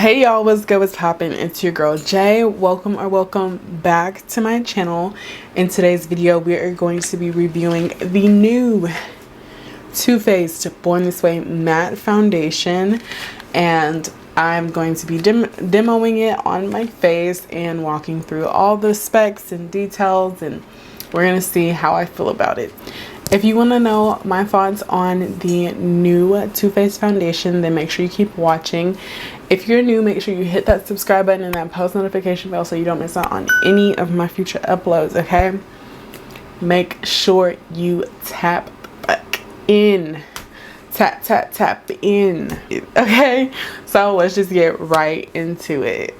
Hey y'all, what's good, what's poppin'? It's your girl Jay. Welcome back to my channel. In today's video we are going to be reviewing the new Too Faced Born This Way matte foundation, and I'm going to be demoing it on my face and walking through all the specs and details, and we're gonna see how I feel about it. If you want to know my thoughts on the new Too Faced foundation, then make sure you keep watching. If you're new, make sure you hit that subscribe button and that post notification bell so you don't miss out on any of my future uploads, okay? Make sure you tap back in. Tap in. Okay? So let's just get right into it.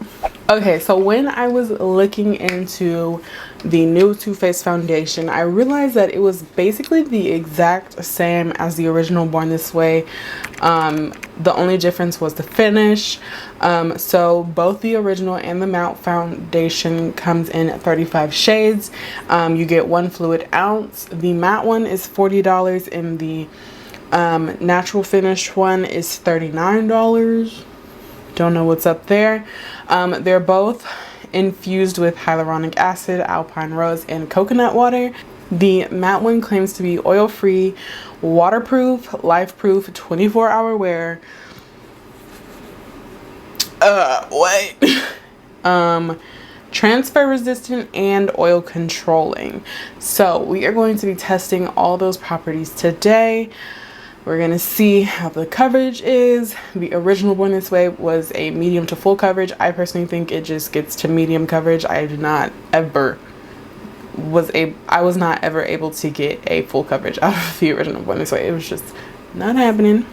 Okay, so when I was looking into the new Too Faced foundation, I realized that it was basically the exact same as the original Born This Way. The only difference was the finish. So both the original and the matte foundation comes in 35 shades. You get 1 fluid ounce. The matte one is $40 and the natural finish one is $39. Don't know what's up there. They're both infused with hyaluronic acid, alpine rose, and coconut water. The matte one claims to be oil-free, waterproof, life-proof, 24-hour wear. Transfer resistant and oil controlling. So we are going to be testing all those properties today. We're gonna see how the coverage is. The original Born This Way was a medium to full coverage. I personally think it just gets to medium coverage. I was not ever able to get a full coverage out of the original Born This Way. It was just not happening.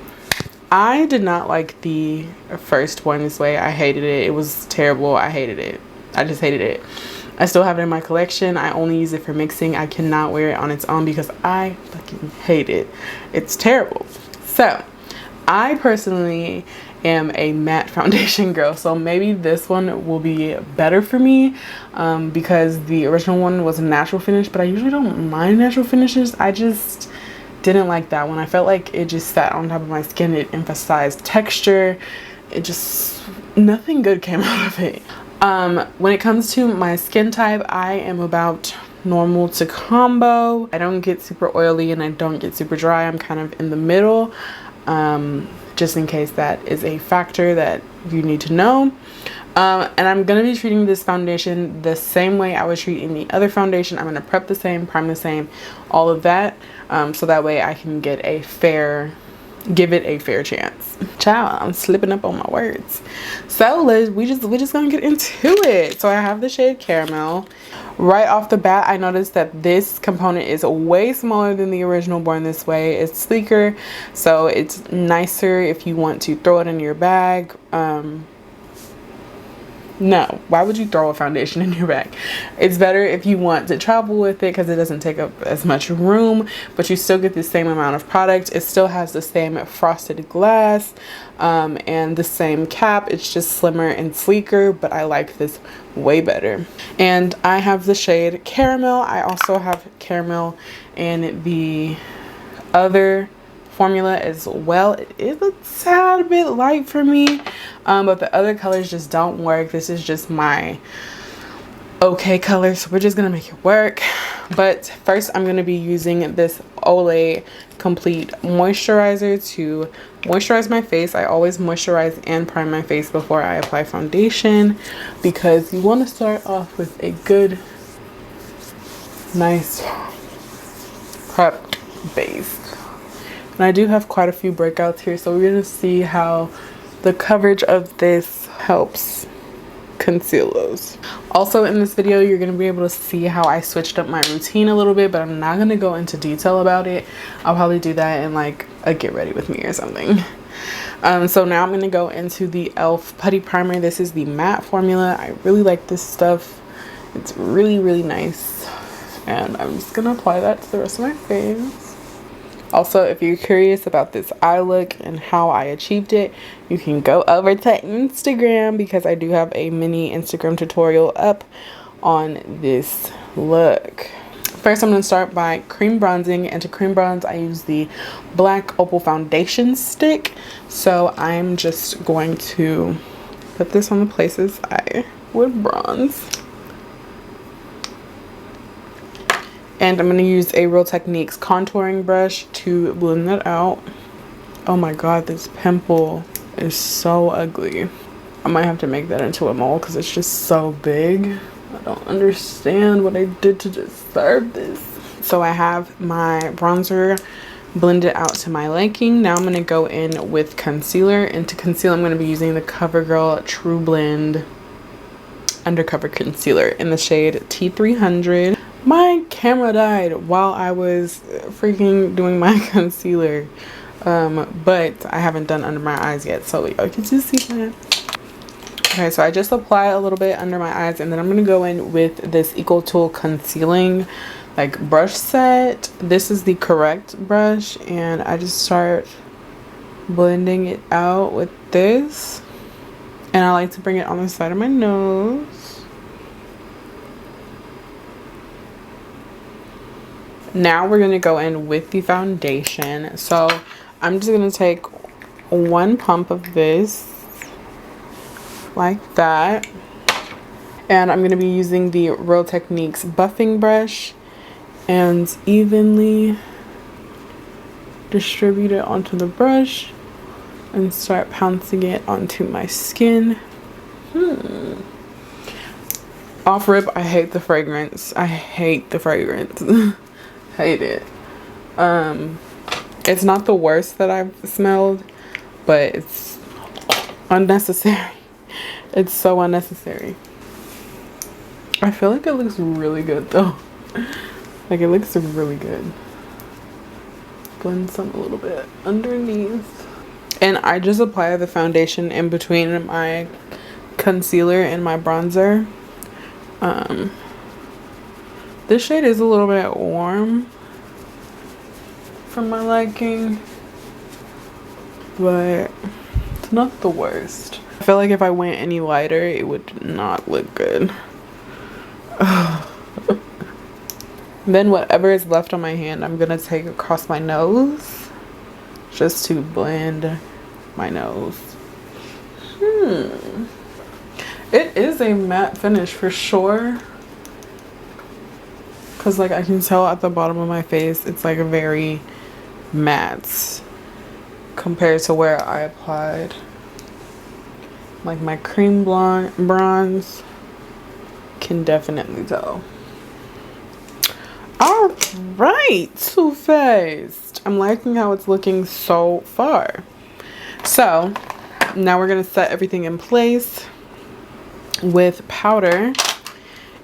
I did not like the first Born This Way. I hated it. It was terrible. I hated it. I just hated it. I still have it in my collection. I only use it for mixing. I cannot wear it on its own because I fucking hate it. It's terrible. So I personally am a matte foundation girl, so maybe this one will be better for me because the original one was a natural finish, but I usually don't mind natural finishes. I just didn't like that one. I felt like it just sat on top of my skin. It emphasized texture. It just, nothing good came out of it. When it comes to my skin type, I am about normal to combo. I don't get super oily and I don't get super dry. I'm kind of in the middle, just in case that is a factor that you need to know. And I'm going to be treating this foundation the same way I was treating the other foundation. I'm going to prep the same, prime the same, all of that, so that way I can get give it a fair chance. Child, I'm slipping up on my words. So we're just gonna get into it. So I have the shade Caramel. Right off the bat, I noticed that this component is way smaller than the original Born This Way. It's sleeker, so it's nicer if you want to throw it in your bag. No, why would you throw a foundation in your bag? It's better if you want to travel with it because it doesn't take up as much room, but you still get the same amount of product. It still has the same frosted glass and the same cap. It's just slimmer and sleeker, but I like this way better. And I have the shade Caramel. I also have Caramel in the other formula as well. It is a tad bit light for me, but the other colors just don't work. This is just my okay color, so we're just gonna make it work. But first I'm gonna be using this Olay Complete Moisturizer to moisturize my face. I always moisturize and prime my face before I apply foundation because you want to start off with a good, nice prep base. And I do have quite a few breakouts here, so we're going to see how the coverage of this helps conceal those. Also in this video, you're going to be able to see how I switched up my routine a little bit, but I'm not going to go into detail about it. I'll probably do that in like a get ready with me or something. So now I'm going to go into the e.l.f. Putty Primer. This is the matte formula. I really like this stuff. It's really nice. And I'm just going to apply that to the rest of my face. Also, if you're curious about this eye look and how I achieved it, you can go over to Instagram because I do have a mini Instagram tutorial up on this look. First, I'm going to start by cream bronzing, and to cream bronze, I use the Black Opal Foundation Stick. So I'm just going to put this on the places I would bronze. And I'm going to use a Real Techniques contouring brush to blend that out. Oh my god, this pimple is so ugly. I might have to make that into a mole because it's just so big. I don't understand what I did to deserve this. So I have my bronzer blended out to my liking. Now I'm going to go in with concealer. And to conceal, I'm going to be using the CoverGirl True Blend Undercover Concealer in the shade T300. My camera died while I was freaking doing my concealer. But I haven't done under my eyes yet, so y'all can just see that. Okay, so I just apply a little bit under my eyes, and then I'm going to go in with this Eco Tool concealing like brush set. This is the correct brush, and I just start blending it out with this, and I like to bring it on the side of my nose. Now we're going to go in with the foundation. So I'm just going to take one pump of this like that, and I'm going to be using the Real Techniques buffing brush and evenly distribute it onto the brush and start pouncing it onto my skin. Off rip, I hate the fragrance. I hate the fragrance. Hate it. It's not the worst that I've smelled, but it's unnecessary. It's so unnecessary. I feel like it looks really good though. Like, it looks really good. Blend some a little bit underneath. And I just apply the foundation in between my concealer and my bronzer. This shade is a little bit warm for my liking, but it's not the worst. I feel like if I went any lighter, it would not look good. Then whatever is left on my hand, I'm gonna take across my nose just to blend my nose. It is a matte finish for sure, because like I can tell at the bottom of my face it's like a very matte compared to where I applied like my cream blonde bronze. Can definitely tell. All right, Too Faced. I'm liking how it's looking so far. So now we're gonna set everything in place with powder.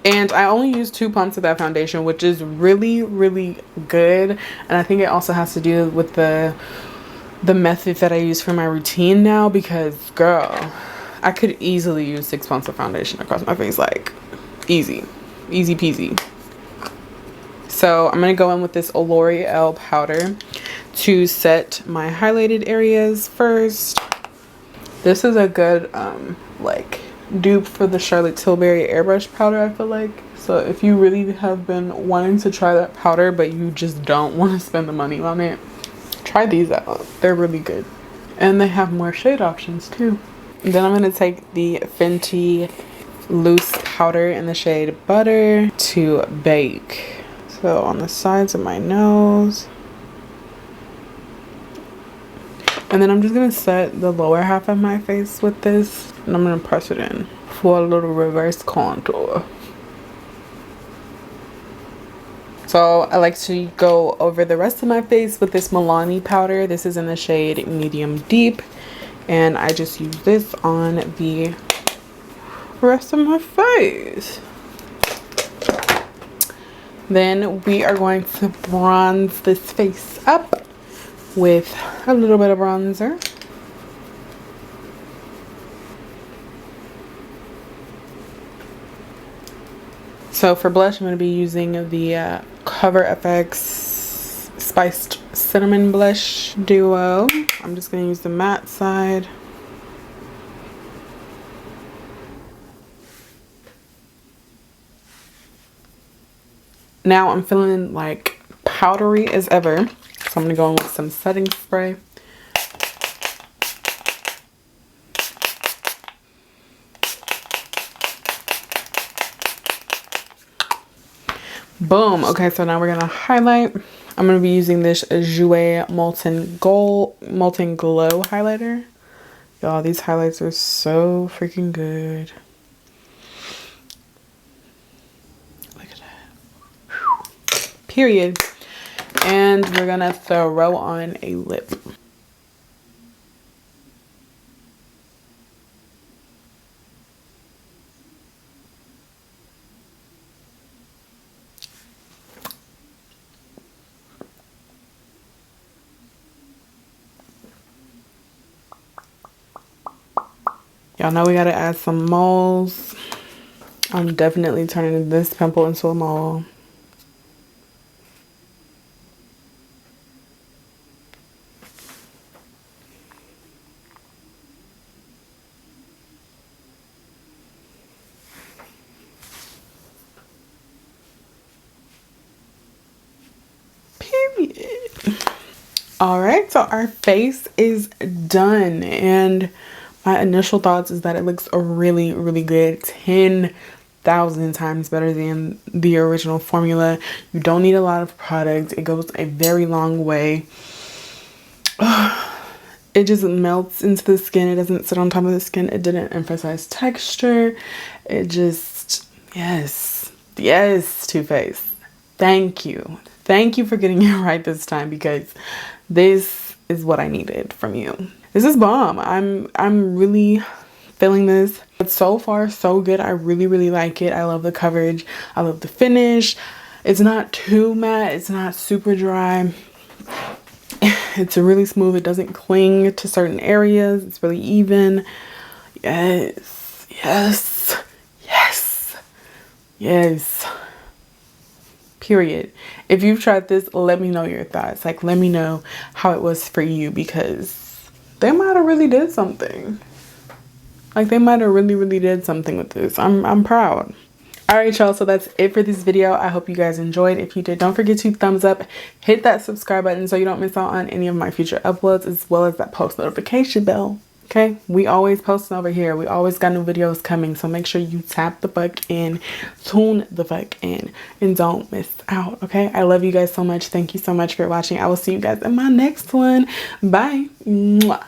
And I only used 2 pumps of that foundation, which is really, really good. And I think it also has to do with the method that I use for my routine now, because girl, I could easily use 6 pumps of foundation across my face, like easy peasy. So I'm going to go in with this L'Oreal powder to set my highlighted areas first. This is a good like dupe for the Charlotte Tilbury airbrush powder, I feel like. So if you really have been wanting to try that powder but you just don't want to spend the money on it, try these out. They're really good, and they have more shade options too. And then I'm going to take the Fenty loose powder in the shade Butter to bake. So on the sides of my nose. And then I'm just going to set the lower half of my face with this, and I'm going to press it in for a little reverse contour. So I like to go over the rest of my face with this Milani powder. This is in the shade Medium Deep, and I just use this on the rest of my face. Then we are going to bronze this face up with a little bit of bronzer. So for blush, I'm going to be using the Cover FX Spiced Cinnamon Blush Duo. I'm just going to use the matte side. Now I'm feeling like powdery as ever, so I'm going to go in with some setting spray. Boom. Okay, so now we're gonna highlight. I'm gonna be using this Jaid0r Molten Glow highlighter. Y'all, these highlights are so freaking good. Look at that. Period. And we're gonna throw on a lip. Y'all know we gotta add some moles. I'm definitely turning this pimple into a mole. Period. All right, so our face is done, and my initial thoughts is that it looks really, really good. 10,000 times better than the original formula. You don't need a lot of product. It goes a very long way. It just melts into the skin. It doesn't sit on top of the skin. It didn't emphasize texture. It just, yes, Too Faced. Thank you. Thank you for getting it right this time, because this is what I needed from you. This is bomb. I'm really feeling this. But so far, so good. I really, really like it. I love the coverage. I love the finish. It's not too matte. It's not super dry. It's really smooth. It doesn't cling to certain areas. It's really even. Yes. Yes. Yes. Yes. Period. If you've tried this, let me know your thoughts. Like, let me know how it was for you, because they might have really did something. Like, they might have really, really did something with this. I'm proud. All right, y'all, so that's it for this video. I hope you guys enjoyed. If you did, don't forget to thumbs up, hit that subscribe button so you don't miss out on any of my future uploads, as well as that post notification bell. Okay, we always posting over here. We always got new videos coming, so make sure you tap the fuck in, tune the fuck in, and don't miss out. Okay, I love you guys so much. Thank you so much for watching. I will see you guys in my next one. Bye. Mwah.